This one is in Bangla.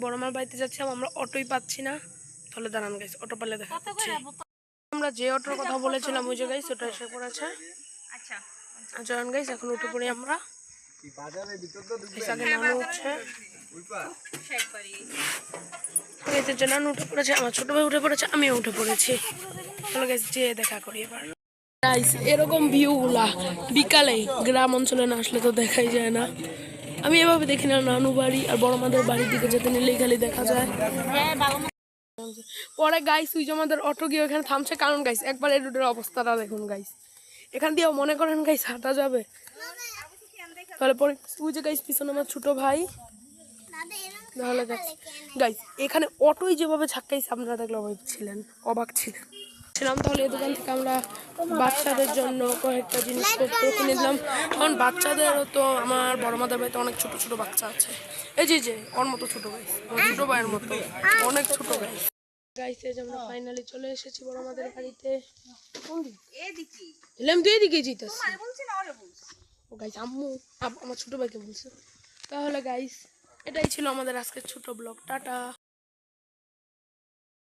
বড় মার বাড়িতে যাচ্ছিলাম, আমরা অটোই পাচ্ছি না। তাহলে দাঁড়ান গাইস, অটো পেলে দেখা যাচ্ছে। আমরা যে অটোর কথা বলেছিলাম ওই যে গাইস ওটা এসে পড়েছে। আচ্ছা চলেন গাইস এখন উঠে পড়ি আমরা। আগে নানু উঠছে, নানু উঠে পড়েছে, আমার ছোট ভাই উঠে পড়েছে, আমিও উঠে পড়েছি। চলো গাইস যেয়ে দেখা করি এবার। গাইস এরকম ভিউ গুলা বিকালে গ্রাম অঞ্চলে না আসলে তো দেখাই যায় না। আমি এভাবে দেখি না নানু বাড়ি আর বড় মাদের বাড়ির দিকে যেতে নিলেই খালি দেখা যায়। পরে গাইস ওই যে আমাদের অটো গিয়ে ওখানে থামছে, কারণ গাইস একবার এই রোডের অবস্থাটা দেখুন গাইস। এখান দিয়েও মনে করেন গাইস হাঁটা যাবে, তাহলে পরে ওই যে গাইস পিছনে আমার ছোট ভাই। তাহলে গাইস এখানে অটোই যেভাবে ছাক্কাইছে আপনারা দেখলে অবাক ছিলেন। তাহলে এই দোকান থেকে আমরা বাচ্চাদের জন্য কয়েকটা জিনিসপত্র কিনে দিলাম, কারণ বাচ্চাদেরও তো আমার বড় মাদের বাড়িতে অনেক ছোট ছোট বাচ্চা আছে। এই যে ওর মতো ছোট গাইস, ছোট ভাইয়ের মতো অনেক ছোট গাইস। গাইস এই যে আমরা ফাইনালি চলে এসেছি বড় মাদের বাড়িতে। তুই এদিকে যেতেছি ও গাইস, আম্মু আমার ছোট ভাইকে বলছে। তাহলে গাইস এটাই ছিল আমাদের আজকের ছোট ব্লগ। টাটা।